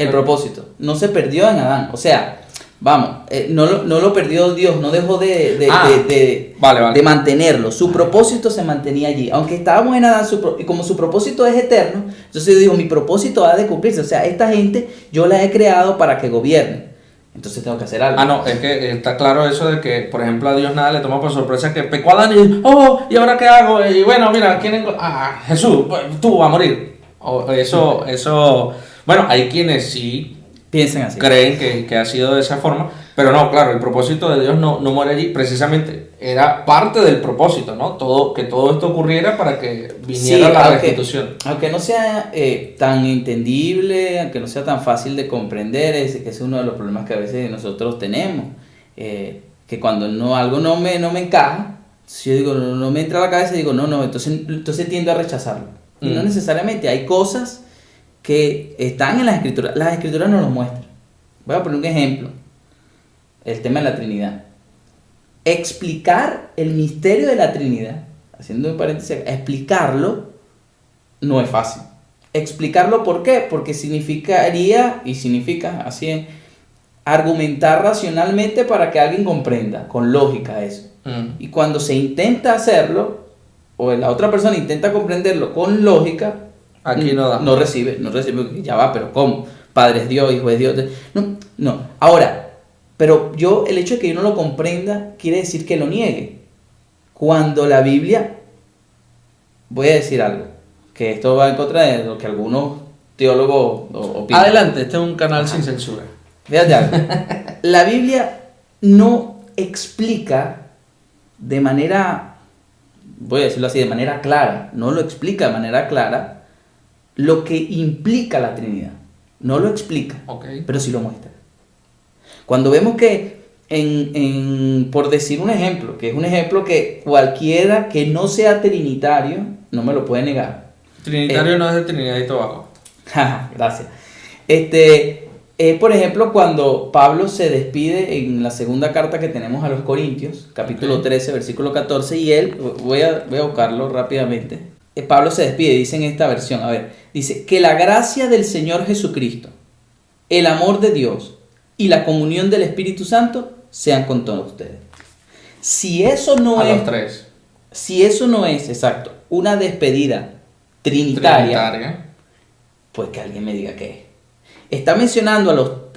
El propósito. No se perdió en Adán. O sea, vamos, no lo perdió Dios, no dejó de mantenerlo. Su propósito se mantenía allí. Aunque estábamos en Adán, y como su propósito es eterno, entonces dijo, mi propósito ha de cumplirse. O sea, esta gente yo la he creado para que gobierne. Entonces tengo que hacer algo. No, es que está claro eso de que, por ejemplo, a Dios nada le toma por sorpresa que pecó Adán y, ¿y ahora qué hago? Y bueno, mira, Jesús, tú vas a morir. Bueno, hay quienes sí piensan así, creen que ha sido de esa forma, pero no, claro, el propósito de Dios no muere allí, precisamente era parte del propósito, ¿no? Que todo esto ocurriera para que viniera la restitución. Aunque no sea tan entendible, aunque no sea tan fácil de comprender, que es uno de los problemas que a veces nosotros tenemos, que cuando algo no me encaja, si yo digo, no me entra a la cabeza, digo, entonces tiendo a rechazarlo. Y no necesariamente, hay cosas que están en las escrituras nos lo muestran. Voy a poner un ejemplo, el tema de la Trinidad. Explicar el misterio de la Trinidad, haciendo un paréntesis, explicarlo no es fácil. Explicarlo, ¿por qué? Porque significa así, argumentar racionalmente para que alguien comprenda, con lógica eso. Y cuando se intenta hacerlo, o la otra persona intenta comprenderlo con lógica, aquí no recibe, ya va, pero ¿cómo? Padre es Dios, Hijo es Dios. No. Ahora, pero el hecho de que yo no lo comprenda quiere decir que lo niegue. Cuando la Biblia, voy a decir algo, que esto va en contra de lo que algunos teólogos opinan. Adelante, este es un canal sin censura. Fíjate algo. La Biblia no explica de manera, voy a decirlo así, de manera clara, no lo explica de manera clara lo que implica la Trinidad. No lo explica, pero sí lo muestra. Cuando vemos que, por decir un ejemplo, que es un ejemplo que cualquiera que no sea trinitario no me lo puede negar. Trinitario no es de Trinidad y Tobago. Gracias. Por ejemplo, cuando Pablo se despide en la segunda carta que tenemos a los Corintios, capítulo 13, versículo 14, y él, voy a buscarlo rápidamente. Pablo se despide, dice en esta versión, dice, que la gracia del Señor Jesucristo, el amor de Dios y la comunión del Espíritu Santo sean con todos ustedes. Si eso no es... los tres. Si eso no es, exacto, una despedida trinitaria, pues que alguien me diga qué es. Está mencionando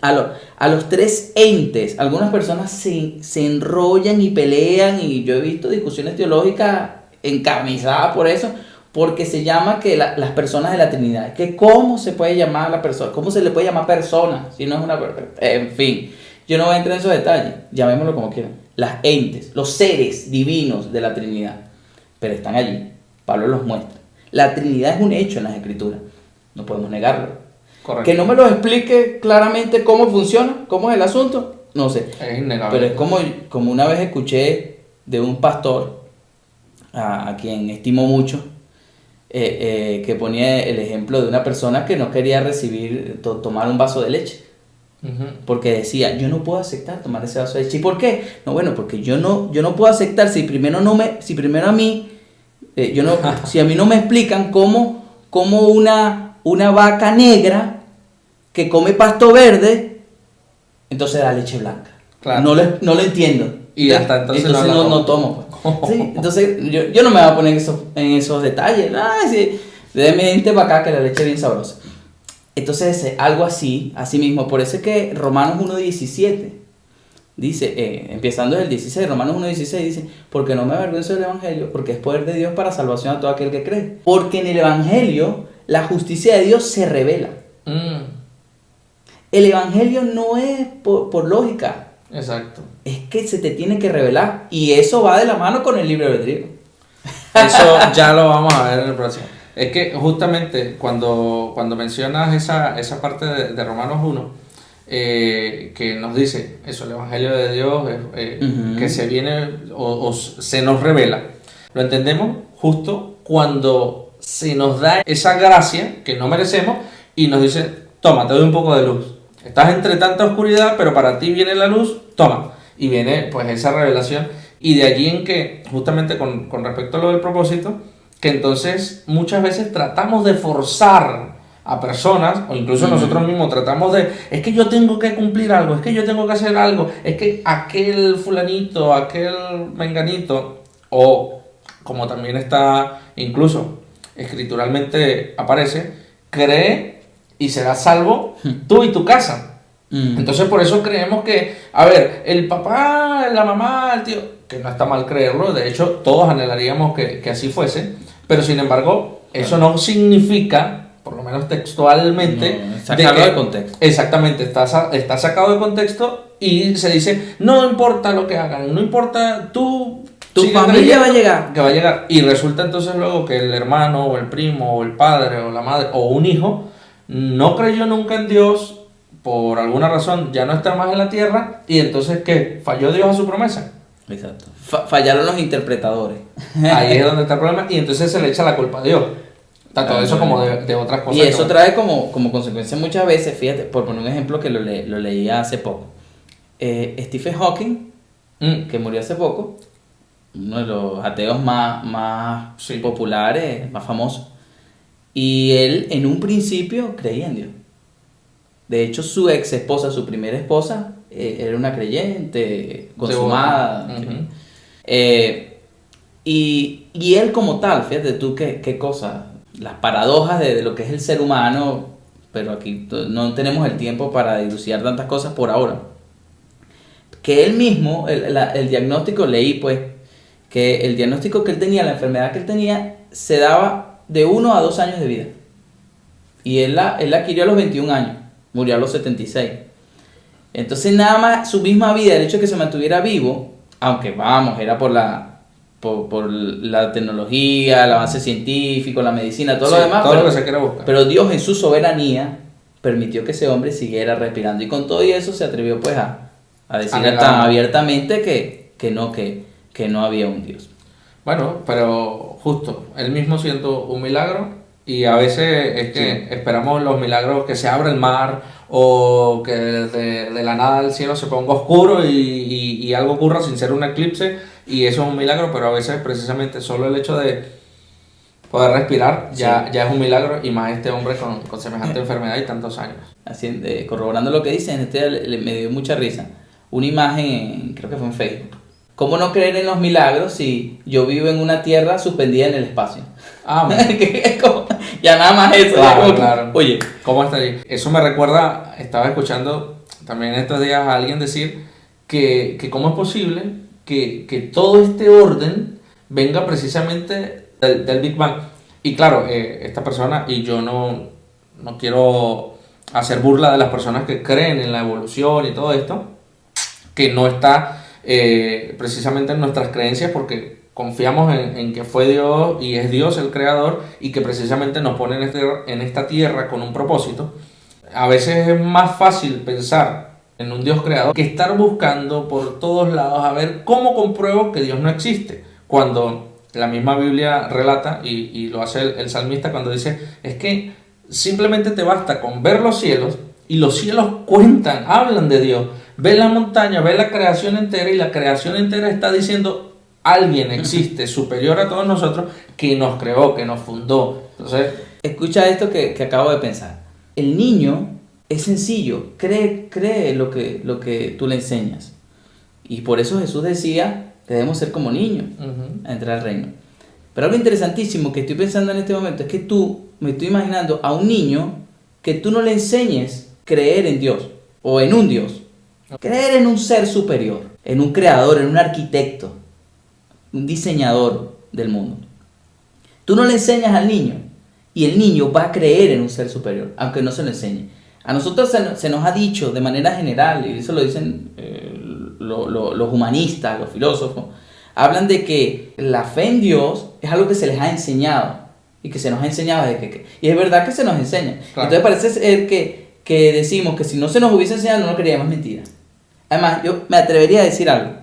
a los tres entes. Algunas personas se enrollan y pelean, y yo he visto discusiones teológicas encarnizadas por eso, porque se llama que las personas de la Trinidad, que cómo se puede llamar a la persona, cómo se le puede llamar persona, si no es una persona, en fin, yo no voy a entrar en esos detalles, llamémoslo como quieran, las entes, los seres divinos de la Trinidad, pero están allí, Pablo los muestra. La Trinidad es un hecho en las Escrituras, no podemos negarlo. Correcto. Que no me lo explique claramente cómo funciona, cómo es el asunto, no sé, es innegable. pero es como una vez escuché de un pastor a quien estimo mucho, que ponía el ejemplo de una persona que no quería tomar un vaso de leche, porque decía, yo no puedo aceptar tomar ese vaso de leche. ¿Y por qué? No, bueno, porque yo no puedo aceptar si primero a mí si a mí no me explican cómo una vaca negra que come pasto verde entonces da leche blanca. Claro. No lo entiendo. Y hasta entonces no tomo, pues. Sí, entonces yo no me voy a poner en esos detalles. Sí, déme gente para acá que la leche es bien sabrosa. Entonces, algo así mismo. Por eso es que Romanos 1.17 dice, empezando desde el 16, Romanos 1.16 dice, porque no me avergüenzo del Evangelio, porque es poder de Dios para salvación a todo aquel que cree. Porque en el Evangelio la justicia de Dios se revela. El Evangelio no es por lógica. Exacto. Es que se te tiene que revelar, y eso va de la mano con el libre albedrío. Eso ya lo vamos a ver en el próximo. Es que justamente cuando mencionas esa parte de Romanos 1, que nos dice eso, el Evangelio de Dios, que se viene o se nos revela, lo entendemos justo cuando se nos da esa gracia que no merecemos y nos dice, toma, te doy un poco de luz. Estás entre tanta oscuridad, pero para ti viene la luz, toma. Y viene pues esa revelación. Y de allí en que, justamente con respecto a lo del propósito, que entonces muchas veces tratamos de forzar a personas, o incluso nosotros mismos tratamos de, es que yo tengo que cumplir algo, es que yo tengo que hacer algo, es que aquel fulanito, aquel menganito, o como también está incluso escrituralmente aparece, cree y será salvo tú y tu casa. Entonces por eso creemos que, a ver, el papá, la mamá, el tío, que no está mal creerlo, de hecho todos anhelaríamos que así fuese, pero sin embargo eso no significa, por lo menos textualmente, sacado de contexto. Exactamente, está sacado de contexto y se dice, no importa lo que hagan, no importa tu familia va a llegar. Que va a llegar. Y resulta entonces luego que el hermano o el primo o el padre o la madre o un hijo no creyó nunca en Dios, por alguna razón ya no está más en la tierra, y entonces ¿qué? ¿Falló Dios a su promesa? Exacto. Fallaron los interpretadores. Ahí es donde está el problema, y entonces se le echa la culpa a Dios. Tanto de eso como de otras cosas. Y eso trae como consecuencia muchas veces, fíjate, por poner un ejemplo que lo leí hace poco. Stephen Hawking, que murió hace poco, uno de los ateos más populares, más famosos. Y él en un principio creía en Dios. De hecho, su ex esposa, su primera esposa, era una creyente, consumada. Y él como tal, fíjate tú qué cosa, las paradojas de lo que es el ser humano, pero aquí no tenemos el tiempo para dilucidar tantas cosas por ahora. Que él mismo, el diagnóstico, leí pues, que el diagnóstico que él tenía, la enfermedad que él tenía, se daba de 1 a 2 años de vida. Y él la adquirió a los 21 años, murió a los 76. Entonces nada más su misma vida, el hecho de que se mantuviera vivo, aunque vamos, era por la tecnología, el avance científico, la medicina, todo lo demás, todo lo que se quiera buscar. Pero Dios en su soberanía permitió que ese hombre siguiera respirando, y con todo y eso se atrevió pues a decir tan abiertamente que no había un Dios. Bueno, pero justo, él mismo siendo un milagro, y a veces es que esperamos los milagros, que se abra el mar o que de la nada el cielo se ponga oscuro y algo ocurra sin ser un eclipse, y eso es un milagro, pero a veces precisamente solo el hecho de poder respirar ya es un milagro, y más este hombre con semejante enfermedad y tantos años. Así, corroborando lo que dicen, me dio mucha risa. Una imagen, creo que fue en Facebook. ¿Cómo no creer en los milagros si yo vivo en una tierra suspendida en el espacio? Ya nada más eso. Claro. Oye, ¿cómo está ahí? Eso me recuerda, estaba escuchando también estos días a alguien decir que cómo es posible que todo este orden venga precisamente del Big Bang. Y claro, esta persona, y yo no quiero hacer burla de las personas que creen en la evolución y todo esto, que no está precisamente en nuestras creencias, porque confiamos en que fue Dios y es Dios el creador, y que precisamente nos pone en esta tierra con un propósito. A veces es más fácil pensar en un Dios creador que estar buscando por todos lados a ver cómo compruebo que Dios no existe, cuando la misma Biblia relata, y lo hace el salmista cuando dice, es que simplemente te basta con ver los cielos, y los cielos cuentan, hablan de Dios. Ve la montaña, ve la creación entera, y la creación entera está diciendo, alguien existe superior a todos nosotros, que nos creó, que nos fundó. Entonces, escucha esto que acabo de pensar. El niño es sencillo, cree lo que tú le enseñas. Y por eso Jesús decía que debemos ser como niños a entrar al reino. Pero algo interesantísimo que estoy pensando en este momento es que me estoy imaginando a un niño que tú no le enseñes creer en Dios o en un Dios. Creer en un ser superior, en un creador, en un arquitecto, un diseñador del mundo. Tú no le enseñas al niño, y el niño va a creer en un ser superior, aunque no se lo enseñe. A nosotros se nos ha dicho de manera general, y eso lo dicen los humanistas, los filósofos, hablan de que la fe en Dios es algo que se les ha enseñado, y que se nos ha enseñado desde que... Y es verdad que se nos enseña. Claro. Entonces parece ser que decimos que si no se nos hubiese enseñado no lo creíamos, mentira. Además, yo me atrevería a decir algo.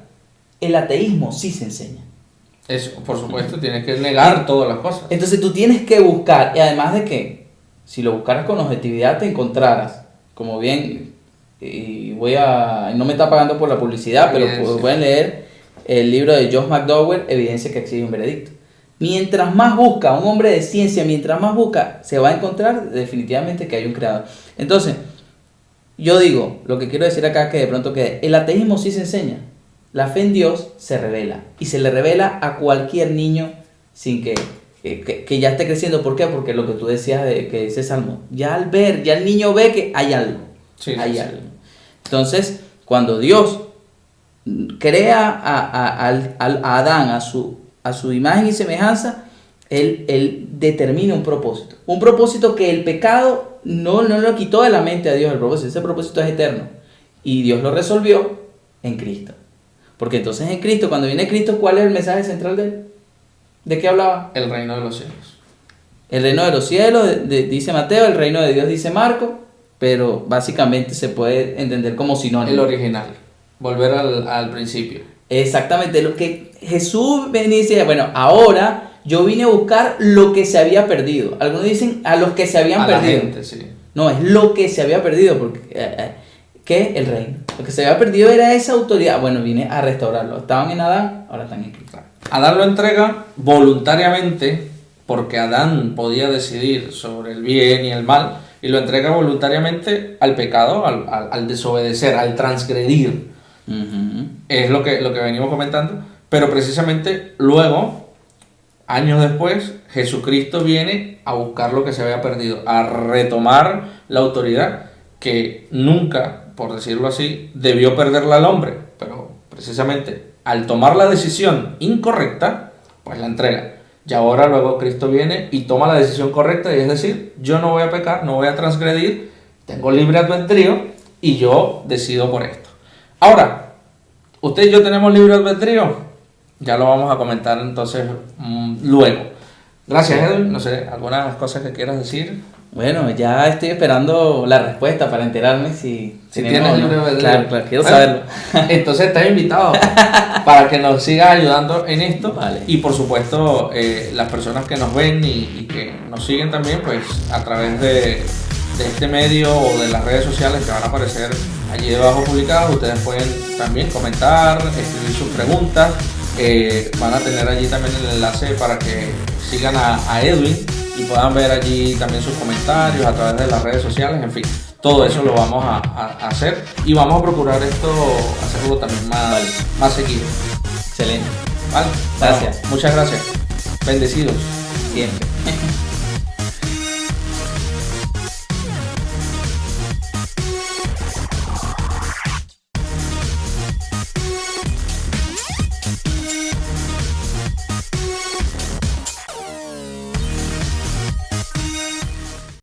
El ateísmo sí se enseña. Eso, por supuesto, tienes que negar todas las cosas. Entonces tú tienes que buscar, y además de que, si lo buscaras con objetividad, te encontraras, como bien, y no me está pagando por la publicidad, pero pueden leer el libro de Josh McDowell, Evidencia que exige un veredicto. Mientras más busca, un hombre de ciencia, mientras más busca, se va a encontrar definitivamente que hay un creador. Entonces, yo digo, lo que quiero decir acá que de pronto que el ateísmo sí se enseña. La fe en Dios se revela. Y se le revela a cualquier niño sin que ya esté creciendo. ¿Por qué? Porque lo que tú decías que dice Salmo, ya al ver, ya el niño ve que hay algo. Sí, hay algo. Entonces, cuando Dios crea a Adán a su imagen y semejanza, él determina un propósito. Un propósito que el pecado no lo quitó de la mente a Dios. El propósito, ese propósito es eterno. Y Dios lo resolvió en Cristo. Porque entonces en Cristo, cuando viene Cristo, ¿cuál es el mensaje central de él? ¿De qué hablaba? El reino de los cielos. El reino de los cielos, dice Mateo, el reino de Dios dice Marco, pero básicamente se puede entender como sinónimo. El original, volver al principio. Exactamente, lo que Jesús venía y decía, bueno, ahora yo vine a buscar lo que se había perdido. Algunos dicen a los que se habían perdido. La gente, sí. No, es lo que se había perdido, porque ¿qué? El reino. Lo que se había perdido era esa autoridad. Bueno, vine a restaurarlo. Estaban en Adán, ahora están en Cristo. Adán lo entrega voluntariamente, porque Adán podía decidir sobre el bien y el mal, y lo entrega voluntariamente al pecado, al desobedecer, al transgredir. Uh-huh. Es lo que venimos comentando, pero precisamente luego, años después, Jesucristo viene a buscar lo que se había perdido, a retomar la autoridad que nunca, por decirlo así, debió perderla al hombre, pero precisamente al tomar la decisión incorrecta, pues la entrega. Y ahora luego Cristo viene y toma la decisión correcta, y es decir, yo no voy a pecar, no voy a transgredir, tengo libre albedrío y yo decido por esto. Ahora, usted y yo tenemos libre albedrío, ya lo vamos a comentar entonces luego. Gracias, Edwin. No sé, ¿algunas cosas que quieras decir? Bueno, ya estoy esperando la respuesta para enterarme si tienes libre albedrío. Claro, quiero saberlo. Entonces estás invitado para que nos sigas ayudando en esto. Vale. Y por supuesto, las personas que nos ven y que nos siguen también, pues a través de este medio o de las redes sociales que van a aparecer allí debajo publicadas, ustedes pueden también comentar, escribir sus preguntas. Van a tener allí también el enlace para que sigan a Edwin y puedan ver allí también sus comentarios a través de las redes sociales. En fin, todo eso lo vamos a hacer y vamos a procurar hacerlo también más seguido. Excelente. Vale, gracias. Bueno, muchas gracias. Bendecidos siempre.